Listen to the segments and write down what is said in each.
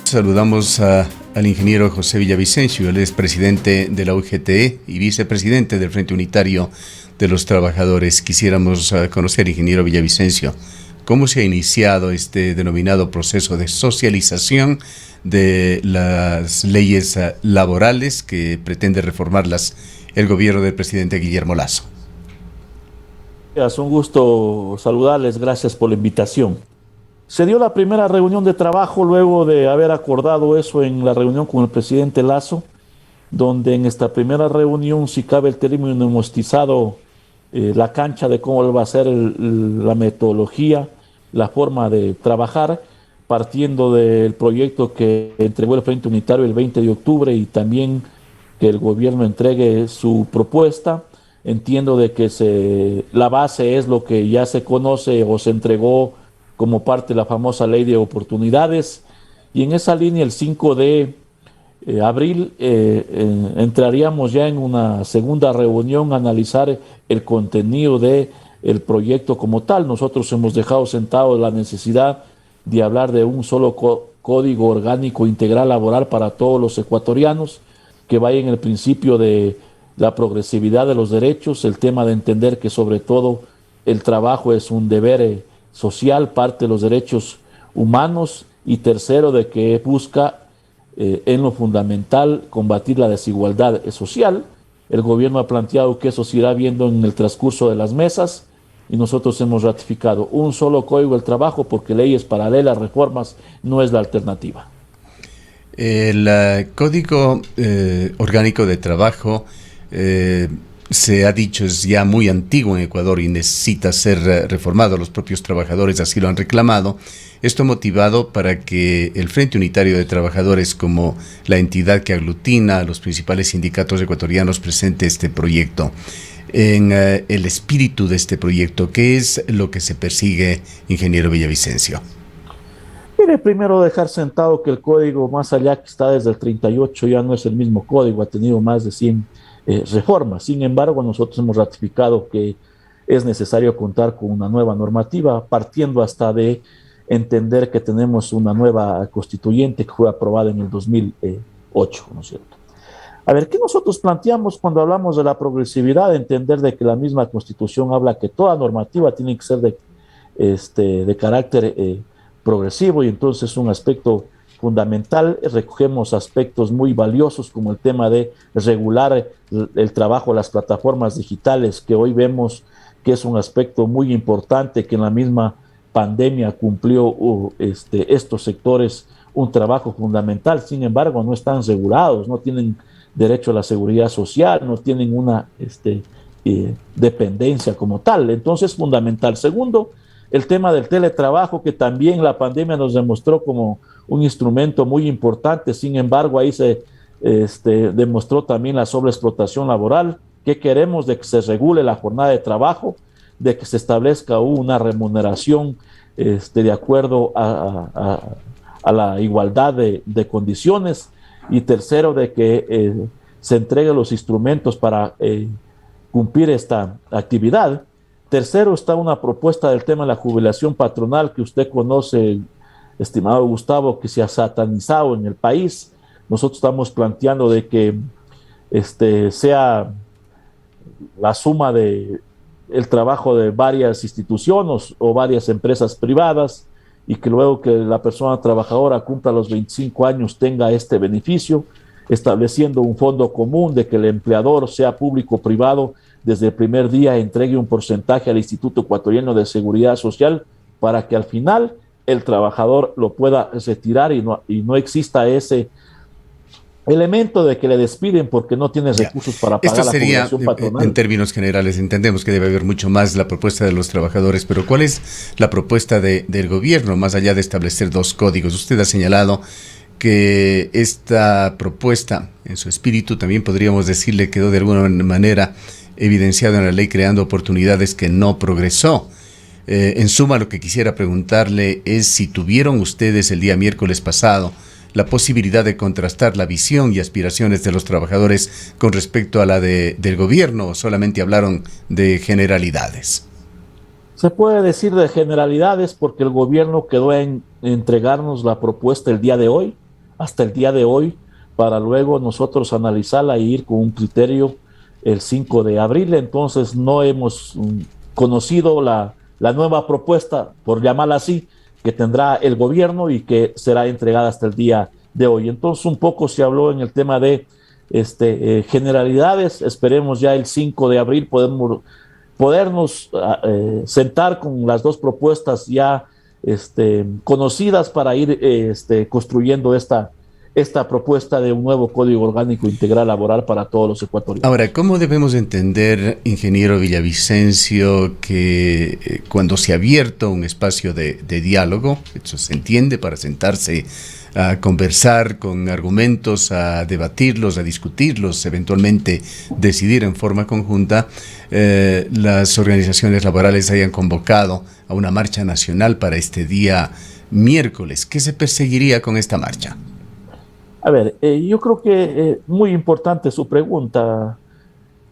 Saludamos al ingeniero José Villavicencio. Él es presidente de la UGT y vicepresidente del Frente Unitario de los Trabajadores. Quisiéramos conocer, ingeniero Villavicencio, cómo se ha iniciado este denominado proceso de socialización de las leyes laborales que pretende reformarlas el gobierno del presidente Guillermo Lasso. Es un gusto saludarles, gracias por la invitación. Se dio la primera reunión de trabajo luego de haber acordado eso en la reunión con el presidente Lasso, donde en esta primera reunión, si cabe el término, hemos tizado la cancha de cómo va a ser la metodología, la forma de trabajar, partiendo del proyecto que entregó el Frente Unitario el 20 de octubre y también que el gobierno entregue su propuesta. Entiendo de que la base es lo que ya se conoce o se entregó como parte de la famosa ley de oportunidades, y en esa línea el 5 de abril entraríamos ya en una segunda reunión a analizar el contenido del proyecto como tal. Nosotros hemos dejado sentado la necesidad de hablar de un solo código orgánico integral laboral para todos los ecuatorianos, que vaya en el principio de la progresividad de los derechos, el tema de entender que sobre todo el trabajo es un deber social, parte de los derechos humanos, y tercero, de que busca en lo fundamental combatir la desigualdad social. El gobierno ha planteado que eso se irá viendo en el transcurso de las mesas y nosotros hemos ratificado un solo código del trabajo porque leyes paralelas, reformas, no es la alternativa. El Código Orgánico de Trabajo se ha dicho es ya muy antiguo en Ecuador y necesita ser reformado. Los propios trabajadores así lo han reclamado. Esto motivado para que el Frente Unitario de Trabajadores, como la entidad que aglutina a los principales sindicatos ecuatorianos, presente este proyecto. En el espíritu de este proyecto, ¿qué es lo que se persigue, ingeniero Villavicencio? Mire, primero dejar sentado que el código, más allá que está desde el 38, ya no es el mismo código, ha tenido más de 100 reformas. Sin embargo, nosotros hemos ratificado que es necesario contar con una nueva normativa, partiendo hasta de entender que tenemos una nueva constituyente que fue aprobada en el 2008, ¿no es cierto? A ver, ¿qué nosotros planteamos cuando hablamos de la progresividad? Entender de que la misma Constitución habla que toda normativa tiene que ser de carácter progresivo, y entonces un aspecto fundamental. Recogemos aspectos muy valiosos como el tema de regular el trabajo de las plataformas digitales, que hoy vemos que es un aspecto muy importante, que en la misma pandemia cumplió estos sectores un trabajo fundamental. Sin embargo, no están regulados, no tienen derecho a la seguridad social, no tienen una dependencia como tal. Entonces, fundamental. Segundo, el tema del teletrabajo, que también la pandemia nos demostró como un instrumento muy importante. Sin embargo, ahí se demostró también la sobreexplotación laboral. ¿Qué queremos? De que se regule la jornada de trabajo, de que se establezca una remuneración de acuerdo a la igualdad de condiciones. Y tercero, de que se entreguen los instrumentos para cumplir esta actividad. Tercero, está una propuesta del tema de la jubilación patronal, que usted conoce, estimado Gustavo, que se ha satanizado en el país. Nosotros estamos planteando de que sea la suma de el trabajo de varias instituciones o varias empresas privadas, y que luego que la persona trabajadora cumpla los 25 años tenga este beneficio, estableciendo un fondo común de que el empleador, sea público o privado, desde el primer día entregue un porcentaje al Instituto Ecuatoriano de Seguridad Social, para que al final el trabajador lo pueda retirar y no exista ese elemento de que le despiden porque no tiene recursos para pagar la jubilación patronal. En términos generales, entendemos que debe haber mucho más la propuesta de los trabajadores, pero ¿cuál es la propuesta del gobierno, más allá de establecer dos códigos? Usted ha señalado que esta propuesta, en su espíritu, también podríamos decirle, quedó de alguna manera evidenciado en la ley creando oportunidades, que no progresó. En suma, lo que quisiera preguntarle es si tuvieron ustedes el día miércoles pasado la posibilidad de contrastar la visión y aspiraciones de los trabajadores con respecto a la del gobierno, o solamente hablaron de generalidades. Se puede decir de generalidades porque el gobierno quedó en entregarnos la propuesta el día de hoy. hasta el día de hoy para luego nosotros analizarla e ir con un criterio el 5 de abril. Entonces no hemos conocido la nueva propuesta, por llamarla así, que tendrá el gobierno y que será entregada hasta el día de hoy. Entonces un poco se habló en el tema de generalidades. Esperemos ya el 5 de abril podernos sentar con las dos propuestas ya conocidas para ir construyendo esta propuesta de un nuevo Código Orgánico Integral Laboral para todos los ecuatorianos. Ahora, ¿cómo debemos entender, ingeniero Villavicencio, que cuando se ha abierto un espacio de diálogo, eso se entiende, para sentarse a conversar con argumentos, a debatirlos, a discutirlos, eventualmente decidir en forma conjunta, las organizaciones laborales hayan convocado a una marcha nacional para este día miércoles? ¿Qué se perseguiría con esta marcha? A ver, yo creo que muy importante su pregunta.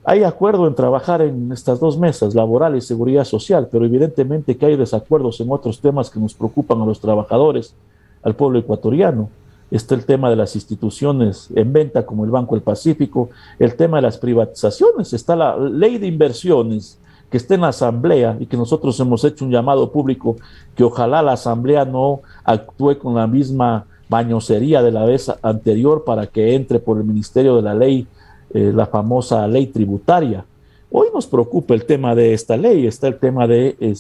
Hay acuerdo en trabajar en estas dos mesas, laboral y seguridad social, pero evidentemente que hay desacuerdos en otros temas que nos preocupan a los trabajadores, al pueblo ecuatoriano. Está el tema de las instituciones en venta como el Banco del Pacífico, el tema de las privatizaciones, está la ley de inversiones que está en la Asamblea y que nosotros hemos hecho un llamado público que ojalá la Asamblea no actúe con la misma mañosería de la vez anterior para que entre por el Ministerio de la Ley, la famosa ley tributaria. Hoy nos preocupa el tema de esta ley, está el tema de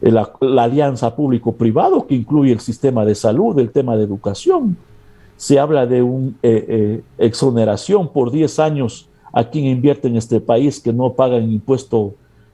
la alianza público-privado que incluye el sistema de salud, el tema de educación. Se habla de una exoneración por 10 años a quien invierte en este país que no pagan impuesto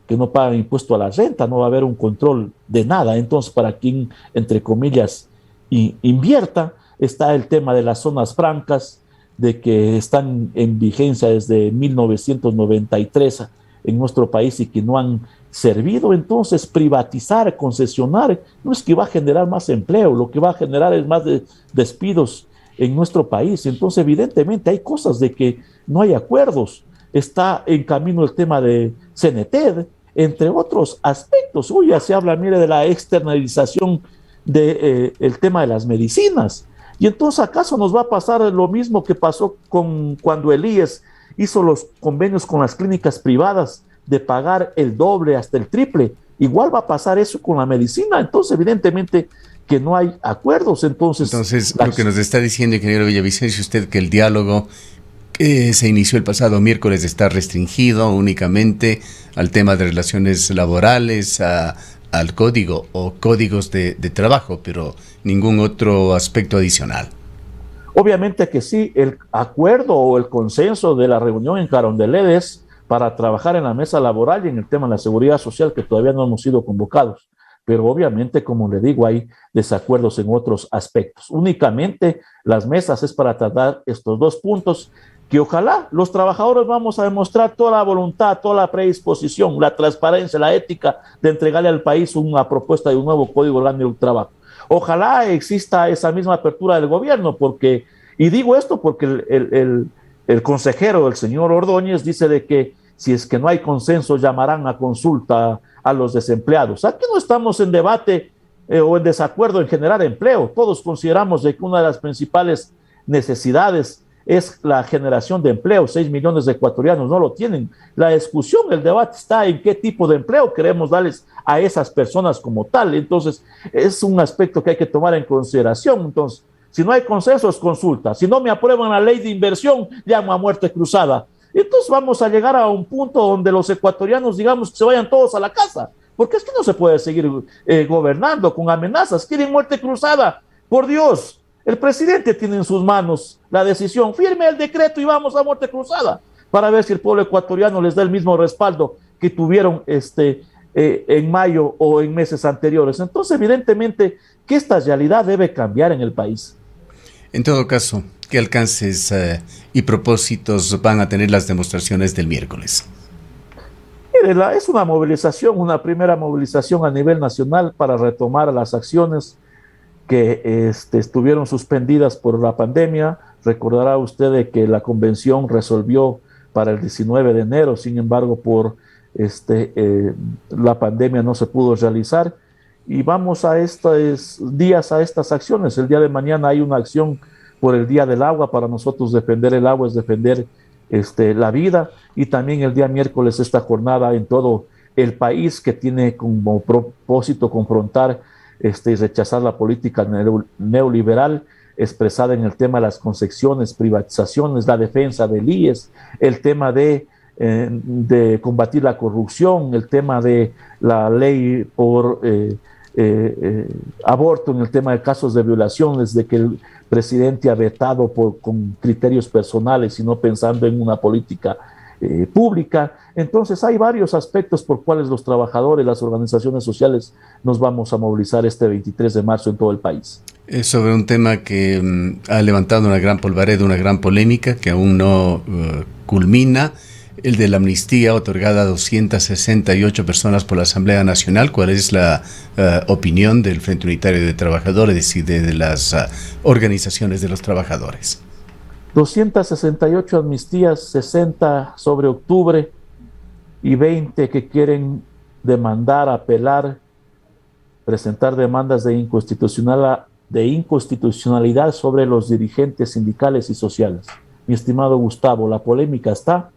a la renta, no va a haber un control de nada. Entonces, para quien, entre comillas, invierta, está el tema de las zonas francas, de que están en vigencia desde 1993 en nuestro país y que no han servido. Entonces, privatizar, concesionar, no es que va a generar más empleo, lo que va a generar es más despidos en nuestro país. Entonces, evidentemente, hay cosas de que no hay acuerdos. Está en camino el tema de CNT, entre otros aspectos. Hoy ya se habla, mire, de la externalización del tema de las medicinas. Y entonces, ¿acaso nos va a pasar lo mismo que pasó cuando el IES hizo los convenios con las clínicas privadas de pagar el doble hasta el triple? Igual va a pasar eso con la medicina. Entonces, evidentemente que no hay acuerdos. Entonces lo que nos está diciendo, ingeniero Villavicencio, usted, que el diálogo que se inició el pasado miércoles está restringido únicamente al tema de relaciones laborales, al código o códigos de trabajo, pero ningún otro aspecto adicional. Obviamente que sí, el acuerdo o el consenso de la reunión en Carondelet es para trabajar en la mesa laboral y en el tema de la seguridad social, que todavía no hemos sido convocados. Pero obviamente, como le digo, hay desacuerdos en otros aspectos. Únicamente las mesas es para tratar estos dos puntos que ojalá los trabajadores vamos a demostrar toda la voluntad, toda la predisposición, la transparencia, la ética de entregarle al país una propuesta de un nuevo Código Orgánico del Trabajo. Ojalá exista esa misma apertura del gobierno, porque, y digo esto porque el consejero, el señor Ordóñez, dice de que si es que no hay consenso, llamarán a consulta a los desempleados. Aquí no estamos en debate o en desacuerdo en generar empleo. Todos consideramos de que una de las principales necesidades es la generación de empleo. 6 millones de ecuatorianos no lo tienen. La discusión, el debate está en qué tipo de empleo queremos darles a esas personas como tal. Entonces, es un aspecto que hay que tomar en consideración. Entonces, si no hay consenso, es consulta. Si no me aprueban la ley de inversión, llamo a muerte cruzada. Entonces vamos a llegar a un punto donde los ecuatorianos, digamos, que se vayan todos a la casa, porque es que no se puede seguir gobernando con amenazas. Quieren muerte cruzada, por Dios. El presidente tiene en sus manos la decisión. Firme el decreto y vamos a muerte cruzada para ver si el pueblo ecuatoriano les da el mismo respaldo que tuvieron en mayo o en meses anteriores. Entonces, evidentemente, que esta realidad debe cambiar en el país. En todo caso, ¿qué alcances y propósitos van a tener las demostraciones del miércoles? Mire, es una movilización, una primera movilización a nivel nacional para retomar las acciones que estuvieron suspendidas por la pandemia. Recordará usted de que la convención resolvió para el 19 de enero, sin embargo, por la pandemia no se pudo realizar. y vamos a estos días, a estas acciones. El día de mañana hay una acción por el Día del Agua. Para nosotros defender el agua es defender la vida, y también el día miércoles esta jornada en todo el país que tiene como propósito confrontar y rechazar la política neoliberal expresada en el tema de las concesiones, privatizaciones, la defensa del IES, el tema de combatir la corrupción, el tema de la ley por aborto, en el tema de casos de violaciones, de que el presidente ha vetado con criterios personales y no pensando en una política pública. Entonces hay varios aspectos por cuales los trabajadores, las organizaciones sociales nos vamos a movilizar este 23 de marzo en todo el país. Es sobre un tema que ha levantado una gran polvareda, una gran polémica que aún no culmina, el de la amnistía otorgada a 268 personas por la Asamblea Nacional. ¿Cuál es la opinión del Frente Unitario de Trabajadores y de las organizaciones de los trabajadores? 268 amnistías, 60 sobre octubre y 20 que quieren demandar, apelar, presentar demandas de inconstitucionalidad sobre los dirigentes sindicales y sociales. Mi estimado Gustavo, la polémica está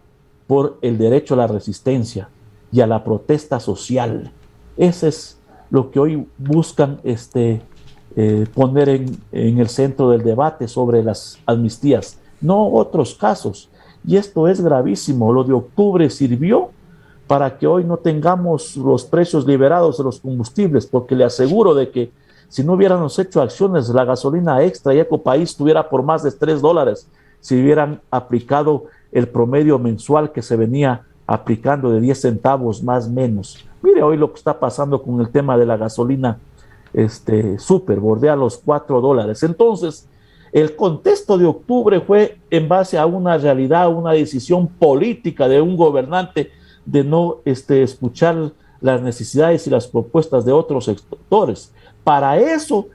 por el derecho a la resistencia y a la protesta social. Ese es lo que hoy buscan poner en el centro del debate sobre las amnistías, no otros casos. Y esto es gravísimo. Lo de octubre sirvió para que hoy no tengamos los precios liberados de los combustibles, porque le aseguro de que si no hubiéramos hecho acciones, la gasolina extra y Ecopaís estuviera por más de $3, si hubieran aplicado el promedio mensual que se venía aplicando de 10 centavos más menos. Mire hoy lo que está pasando con el tema de la gasolina súper, bordea los $4. Entonces, el contexto de octubre fue en base a una realidad, una decisión política de un gobernante de no escuchar las necesidades y las propuestas de otros sectores. Para eso,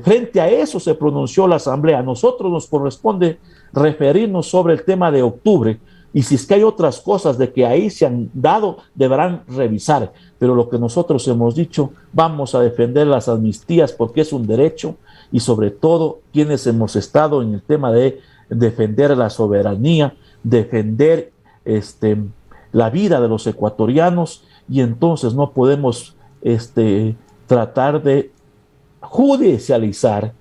frente a eso se pronunció la Asamblea. A nosotros nos corresponde referirnos sobre el tema de octubre, y si es que hay otras cosas de que ahí se han dado, deberán revisar. Pero lo que nosotros hemos dicho, vamos a defender las amnistías porque es un derecho, y sobre todo quienes hemos estado en el tema de defender la soberanía, defender la vida de los ecuatorianos, y entonces no podemos tratar de judicializar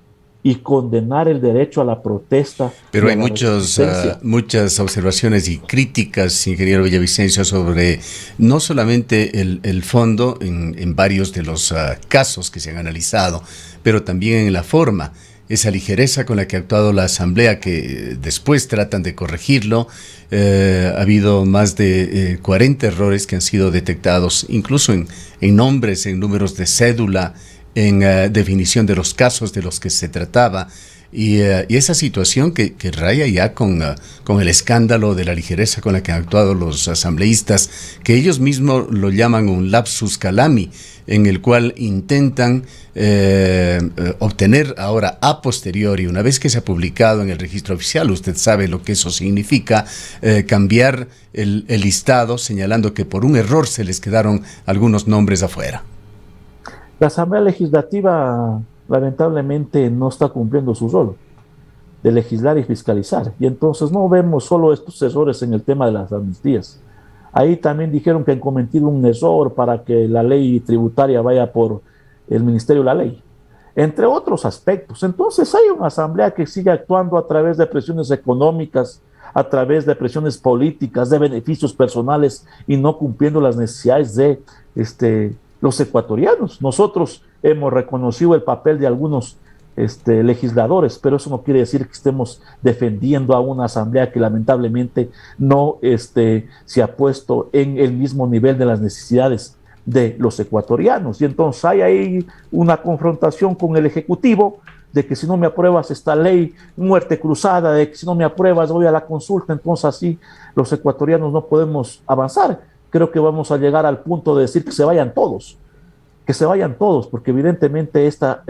y condenar el derecho a la protesta. Pero hay muchas observaciones y críticas, ingeniero Villavicencio, sobre no solamente el fondo en varios de los casos que se han analizado, pero también en la forma, esa ligereza con la que ha actuado la Asamblea, que después tratan de corregirlo. Ha habido más de 40 errores que han sido detectados, incluso en nombres, en números de cédula, en definición de los casos de los que se trataba, y esa situación que raya ya con el escándalo de la ligereza con la que han actuado los asambleístas, que ellos mismos lo llaman un lapsus calami, en el cual intentan obtener ahora a posteriori, una vez que se ha publicado en el registro oficial, usted sabe lo que eso significa, cambiar el listado, señalando que por un error se les quedaron algunos nombres afuera. La Asamblea Legislativa lamentablemente no está cumpliendo su rol de legislar y fiscalizar, y entonces no vemos solo estos errores en el tema de las amnistías. Ahí también dijeron que han cometido un error para que la ley tributaria vaya por el Ministerio de la Ley, entre otros aspectos. Entonces hay una asamblea que sigue actuando a través de presiones económicas, a través de presiones políticas, de beneficios personales, y no cumpliendo las necesidades de los ecuatorianos. Nosotros hemos reconocido el papel de algunos legisladores, pero eso no quiere decir que estemos defendiendo a una asamblea que lamentablemente no se ha puesto en el mismo nivel de las necesidades de los ecuatorianos. Y entonces hay ahí una confrontación con el Ejecutivo, de que si no me apruebas esta ley, muerte cruzada, de que si no me apruebas voy a la consulta. Entonces así los ecuatorianos no podemos avanzar. Creo que vamos a llegar al punto de decir que se vayan todos, porque evidentemente esta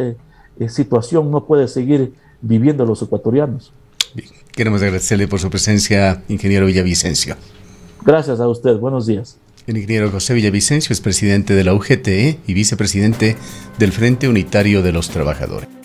situación no puede seguir viviendo los ecuatorianos. Bien. Queremos agradecerle por su presencia, ingeniero Villavicencio. Gracias a usted, buenos días. El ingeniero José Villavicencio es presidente de la UGT y vicepresidente del Frente Unitario de los Trabajadores.